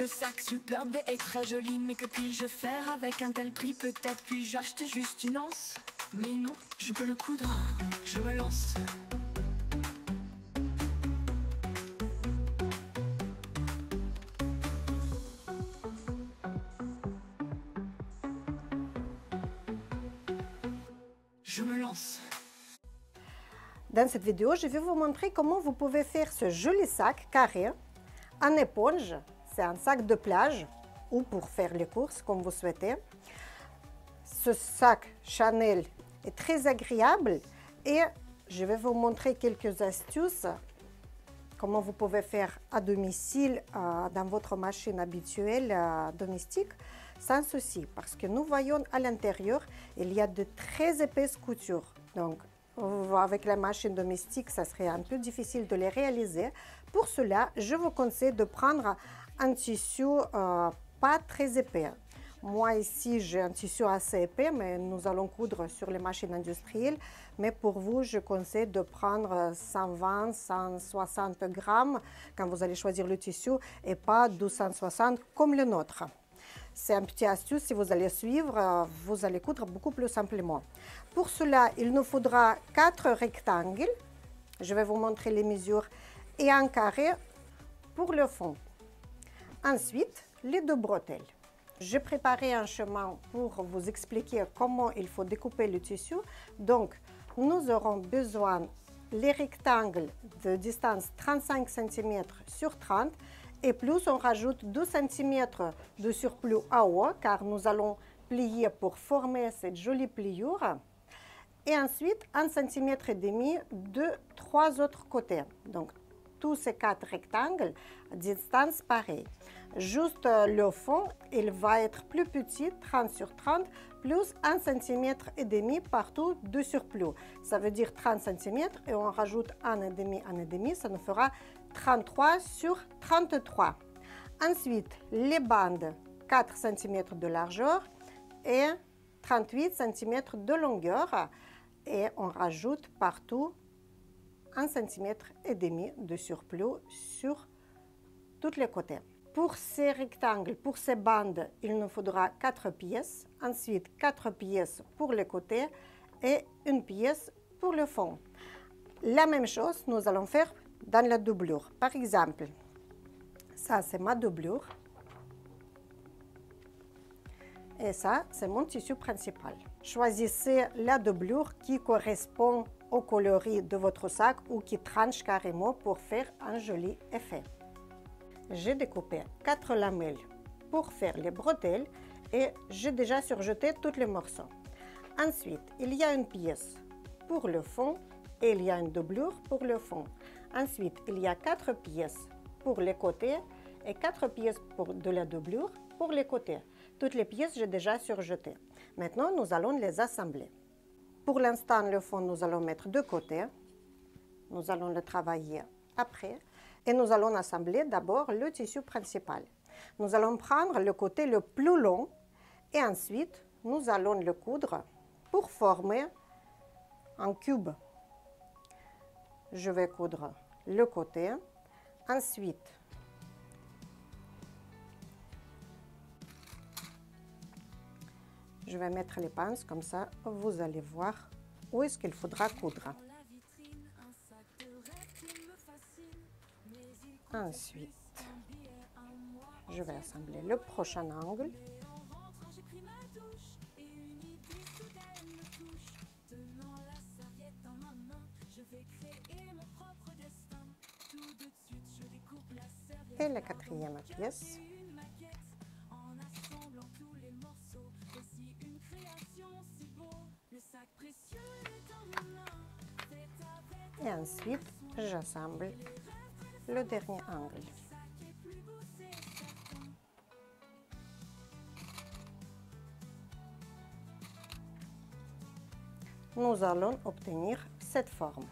Ce sac superbe est très joli, mais que puis-je faire avec un tel prix? Peut-être puis-je acheter juste une anse? Mais non, je peux le coudre, je me lance. Je me lance. Dans cette vidéo, je vais vous montrer comment vous pouvez faire ce joli sac carré en éponge. C'est un sac de plage ou pour faire les courses comme vous souhaitez. Ce sac Chanel est très agréable et je vais vous montrer quelques astuces comment vous pouvez faire à domicile dans votre machine habituelle domestique sans souci, parce que nous voyons à l'intérieur il y a de très épaisses coutures. Donc avec la machine domestique, ça serait un peu difficile de les réaliser. Pour cela, je vous conseille de prendre un tissu pas très épais. Moi ici, j'ai un tissu assez épais, mais nous allons coudre sur les machines industrielles. Mais pour vous, je conseille de prendre 120, 160 grammes quand vous allez choisir le tissu et pas 260 comme le nôtre. C'est une petite astuce, si vous allez suivre, vous allez coudre beaucoup plus simplement. Pour cela, il nous faudra 4 rectangles. Je vais vous montrer les mesures et un carré pour le fond. Ensuite, les 2 bretelles. J'ai préparé un chemin pour vous expliquer comment il faut découper le tissu. Donc, nous aurons besoin les rectangles de distance 35 cm sur 30 et plus on rajoute 2 cm de surplus à haut car nous allons plier pour former cette jolie pliure. Et ensuite, 1,5 cm de 3 autres côtés. Donc, tous ces 4 rectangles à distance pareille. Juste le fond, il va être plus petit, 30 sur 30, plus 1,5 cm partout de surplus. Ça veut dire 30 cm et on rajoute 1,5, ça nous fera 33 sur 33. Ensuite, les bandes, 4 cm de largeur et 38 cm de longueur. Et on rajoute partout 1,5 cm de surplus sur tous les côtés. Pour ces rectangles, pour ces bandes, il nous faudra 4 pièces. Ensuite, 4 pièces pour les côtés et une pièce pour le fond. La même chose, nous allons faire dans la doublure. Par exemple, ça c'est ma doublure. Et ça, c'est mon tissu principal. Choisissez la doublure qui correspond au coloris de votre sac ou qui tranche carrément pour faire un joli effet. J'ai découpé 4 lamelles pour faire les bretelles et j'ai déjà surjeté tous les morceaux. Ensuite, il y a une pièce pour le fond et il y a une doublure pour le fond. Ensuite, il y a 4 pièces pour les côtés et 4 pièces de la doublure pour les côtés. Toutes les pièces, j'ai déjà surjetées. Maintenant, nous allons les assembler. Pour l'instant, le fond, nous allons mettre de côté. Nous allons le travailler après. Et nous allons assembler d'abord le tissu principal. Nous allons prendre le côté le plus long et ensuite, nous allons le coudre pour former un cube. Je vais coudre le côté. Ensuite, je vais mettre les pinces, comme ça, vous allez voir où est-ce qu'il faudra coudre. Ensuite, je vais assembler le prochain angle. Et la quatrième pièce. Et ensuite, j'assemble le dernier angle. Nous allons obtenir cette forme.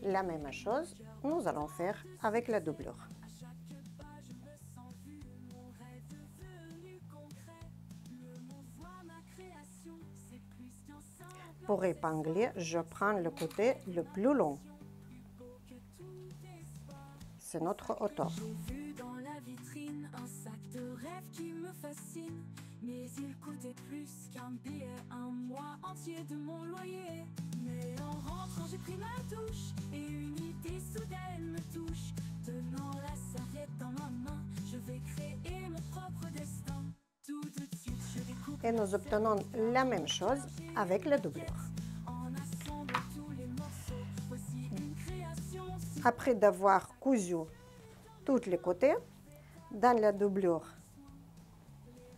La même chose, nous allons faire avec la doublure. Pour épingler, je prends le côté le plus long. c'est notre auteur. J'ai vu dans la vitrine un sac de rêve qui me fascine, mais il coûtait plus qu'un billet, un mois entier de mon loyer. Mais en rentrant j'ai pris ma douche et une idée soudaine me touche. Tenant la serviette dans ma main, je vais créer mon propre destin. Tout de suite je découpe Et nous obtenons la même chose avec la doublure. en assemblant tous les morceaux. Voici une création si Après d'avoir cousu tous les côtés, dans la doublure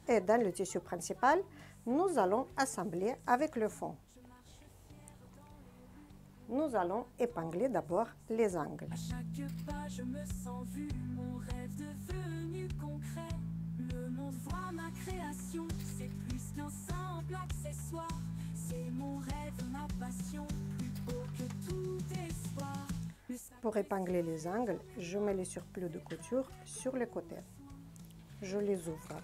et dans le tissu principal, nous allons assembler avec le fond. Nous allons épingler d'abord les angles. à chaque pas je me sens vue, mon rêve devenu concret. Le monde voit ma création, c'est plus qu'un simple accessoire. C'est mon rêve, ma passion, plus beau que tout espoir. Le sac Pour épingler les angles, je mets les surplus de couture sur les côtés. Je les ouvre.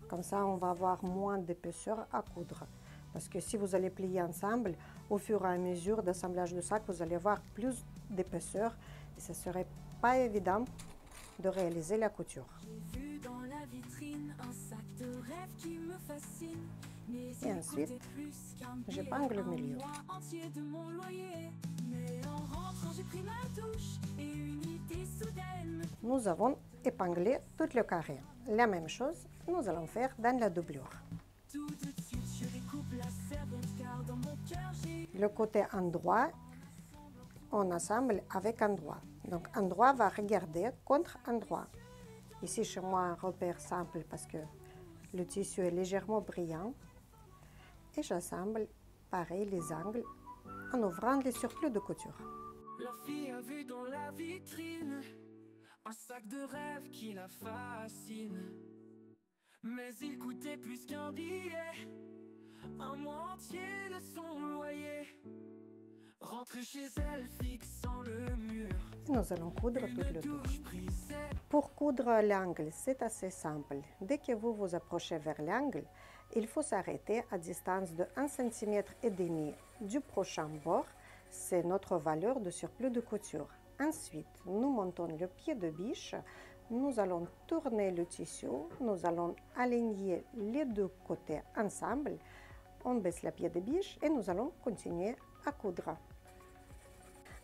Comme ça, on va avoir moins d'épaisseur à coudre. Parce que si vous allez plier ensemble, au fur et à mesure d'assemblage de sac, vous allez avoir plus d'épaisseur et ce ne serait pas évident de réaliser la couture. J'ai vu dans la vitrine un sac de rêve qui me fascine, mais Et il ensuite, coûtait plus qu'un j'épingle le billet, milieu. un mois entier de mon loyer. Mais en rentrant j'ai pris ma douche et une idée soudaine me Nous avons épinglé tout le carré. La même chose, nous allons faire dans la doublure. tout de suite je découpe la serviette car dans mon cœur j'ai Le côté endroit, on assemble avec endroit. Donc endroit va regarder contre endroit. Ici chez moi un repère simple parce que le tissu est légèrement brillant. Et j'assemble pareil les angles en ouvrant les surplus de couture. La fille a vu dans la vitrine un sac de rêve qui la fascine, mais il coûtait plus qu'un billet, un mois entier de son loyer. Rentrée chez elle, fixant le mur, Et nous allons coudre tout une le tour. douche prise. Pour coudre l'angle, c'est assez simple. Dès que vous vous approchez vers l'angle, il faut s'arrêter à distance de 1,5 cm du prochain bord. C'est notre valeur de surplus de couture. Ensuite, nous montons le pied de biche. Nous allons tourner le tissu. Nous allons aligner les deux côtés ensemble. On baisse le pied de biche et nous allons continuer à coudre.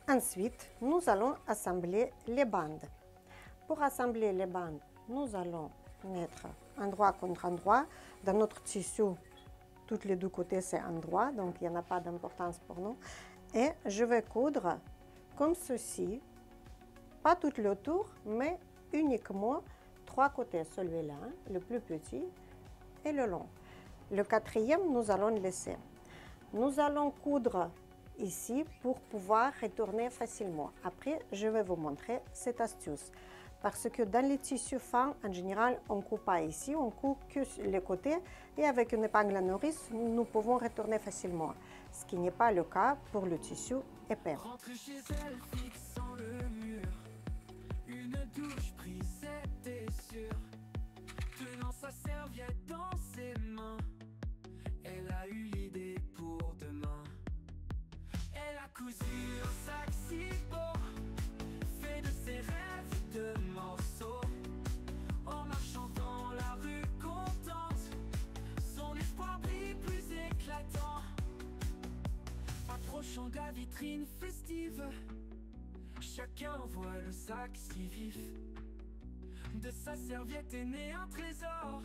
Ensuite, nous allons assembler les bandes. Pour assembler les bandes, nous allons mettre endroit contre endroit. Dans notre tissu, tous les deux côtés, c'est endroit, donc il n'y en a pas d'importance pour nous. Et je vais coudre comme ceci, pas tout le tour, mais uniquement 3 côtés. Celui-là, le plus petit, et le long. Le quatrième, nous allons le laisser. Nous allons coudre ici pour pouvoir retourner facilement. Après, je vais vous montrer cette astuce. Parce que dans les tissus fins, en général, on ne coupe pas ici, on coupe que sur les côtés et avec une épingle à nourrice, nous pouvons retourner facilement. Ce qui n'est pas le cas pour le tissu épais. Rentrée chez elle, fixant le mur, une douche prise, c'était sûr. Tenant sa serviette dans ses mains, elle a eu l'idée pour demain. Elle a cousu un sac si beau, fait de ses rêves de morceaux. En marchant dans la rue contente, son espoir brille plus éclatant. Approchant de la vitrine festive, chacun voit le sac si vif. De sa serviette est né un trésor.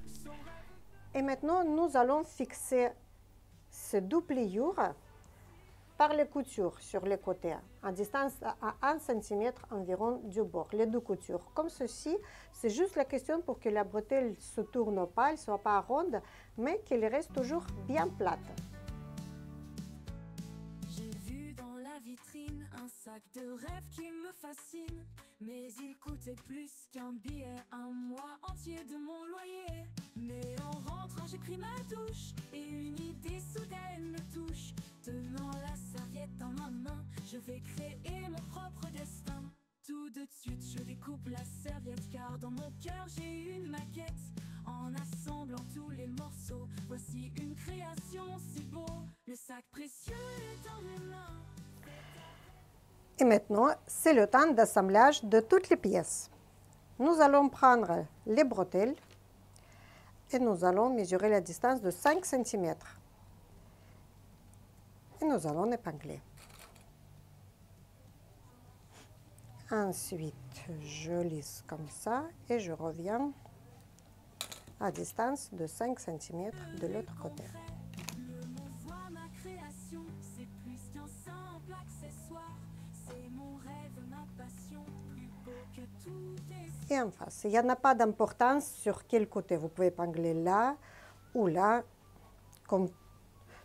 Son rêve Et maintenant, nous allons fixer ce doubliure par les coutures sur les côtés, à distance à 1 cm environ du bord, les deux coutures. Comme ceci, c'est juste la question pour que la bretelle ne se tourne pas, elle ne soit pas ronde, mais qu'elle reste toujours bien plate. J'ai vu dans la vitrine un sac de rêve qui me fascine, mais il coûtait plus qu'un billet, un mois entier de mon loyer. Mais en rentrant j'ai pris ma douche et une idée soudaine me touche. Tenant la serviette dans ma main, je vais créer mon propre destin. Tout de suite je découpe la serviette car dans mon cœur j'ai une maquette. En assemblant tous les morceaux, voici une création si beau. Le sac précieux est dans mes mains. Et maintenant, c'est le temps d'assemblage de toutes les pièces. Nous allons prendre les bretelles et nous allons mesurer la distance de 5 cm. Et nous allons épingler. Ensuite, je lisse comme ça et je reviens à distance de 5 cm de l'autre côté. Et en face, il n'y en a pas d'importance sur quel côté. Vous pouvez épingler là ou là, comme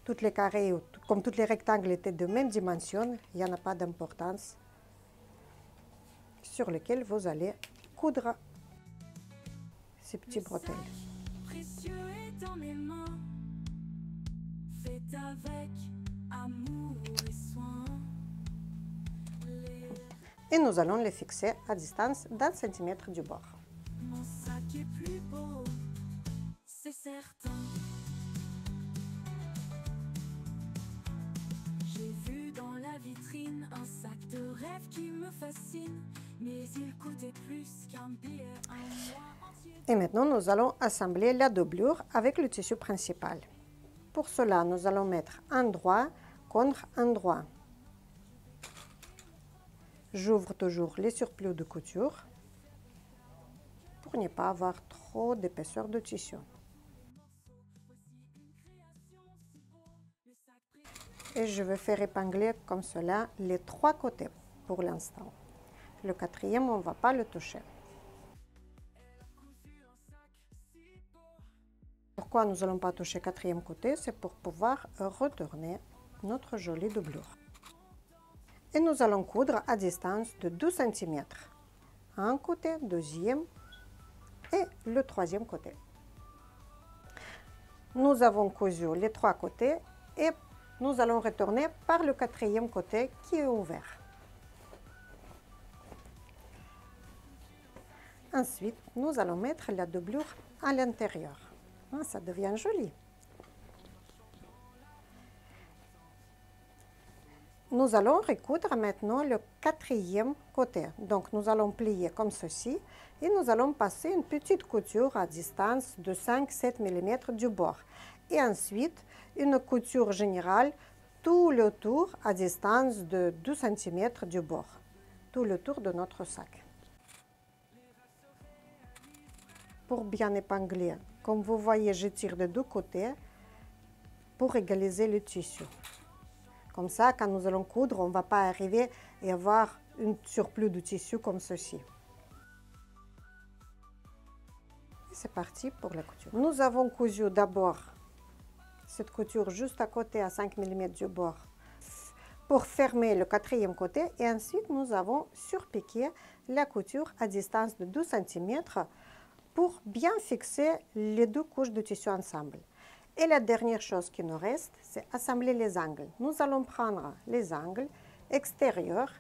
tous les carrés, comme tous les rectangles étaient de même dimension, il n'y en a pas d'importance sur lequel vous allez coudre ces petits bretelles. Précieux est dans mes mains, fait avec amour et soin. Et nous allons les fixer à distance d'1 cm du bord. Mon sac est plus beau, c'est certain. J'ai vu dans la vitrine un sac de rêve qui me fascine, mais il coûtait plus qu'un billet, un mois entier. Et maintenant, nous allons assembler la doublure avec le tissu principal. Pour cela, nous allons mettre endroit contre endroit. J'ouvre toujours les surplus de couture pour ne pas avoir trop d'épaisseur de tissu. Et je vais faire épingler comme cela les 3 côtés pour l'instant. Le 4e, on ne va pas le toucher. Pourquoi nous n'allons pas toucher le 4e côté? C'est pour pouvoir retourner notre jolie doublure. Et nous allons coudre à distance de 12 cm. Un côté, deuxième et le 3e côté. Nous avons cousu les 3 côtés et nous allons retourner par le 4e côté qui est ouvert. Ensuite, nous allons mettre la doublure à l'intérieur. Ça devient joli. Nous allons recoudre maintenant le 4e côté. Donc, nous allons plier comme ceci et nous allons passer une petite couture à distance de 5-7 mm du bord. Et ensuite, une couture générale tout le tour à distance de 12 cm du bord. Tout le tour de notre sac. Pour bien épingler, comme vous voyez, je tire de 2 côtés pour égaliser le tissu. Comme ça, quand nous allons coudre, on ne va pas arriver et avoir un surplus de tissu comme ceci. C'est parti pour la couture. Nous avons cousu d'abord cette couture juste à côté à 5 mm du bord pour fermer le 4e côté et ensuite nous avons surpiqué la couture à distance de 12 cm pour bien fixer les 2 couches de tissu ensemble. Et la dernière chose qui nous reste, c'est assembler les angles. Nous allons prendre les angles extérieurs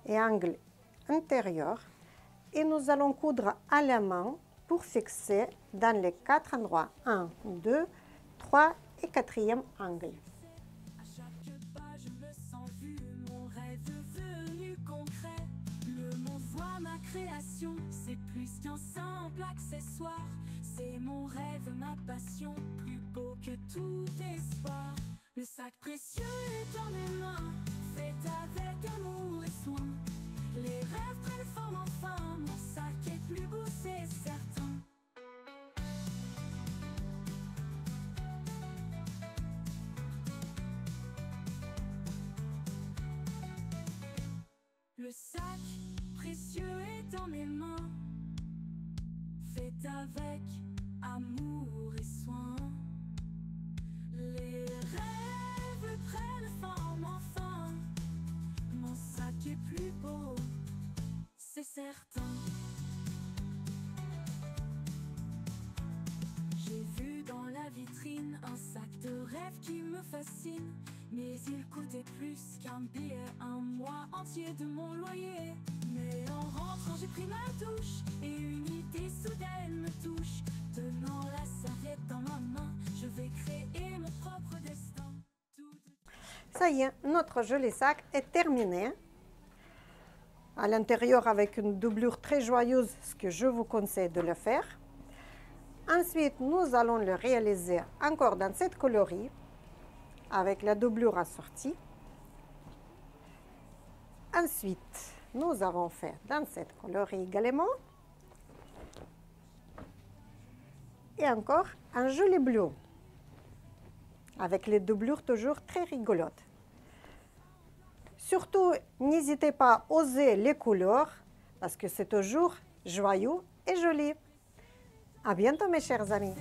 et angles intérieurs et nous allons coudre à la main pour fixer dans les 4 endroits. 1, 2, 3 et 4e angle. À chaque pas, je me sens vue, mon rêve devenu concret. Le monde voit ma création, c'est plus qu'un simple accessoire. C'est mon rêve, ma passion, plus beau que tout espoir. Le sac précieux est dans mes mains, fait avec amour et soin. Les rêves prennent forme enfin, mon sac est plus beau, c'est certain. Le sac précieux est dans mes mains, fait avec amour et soin. Les rêves prennent forme enfin, mon sac est plus beau, c'est certain. J'ai vu dans la vitrine un sac de rêve qui me fascine, mais il coûtait plus qu'un billet, un mois entier de mon loyer. Mais en rentrant j'ai pris ma douche et une idée soudaine me touche. Tenant la serviette dans ma main, je vais créer mon propre destin. Ça y est, notre joli sac est terminé. à l'intérieur avec une doublure très joyeuse, ce que je vous conseille de le faire. Ensuite, nous allons le réaliser encore dans cette coloris avec la doublure assortie. Ensuite, nous avons fait dans cette coloris également. Et encore un joli bleu avec les doublures toujours très rigolotes. Surtout, n'hésitez pas à oser les couleurs parce que c'est toujours joyeux et joli. À bientôt mes chers amis.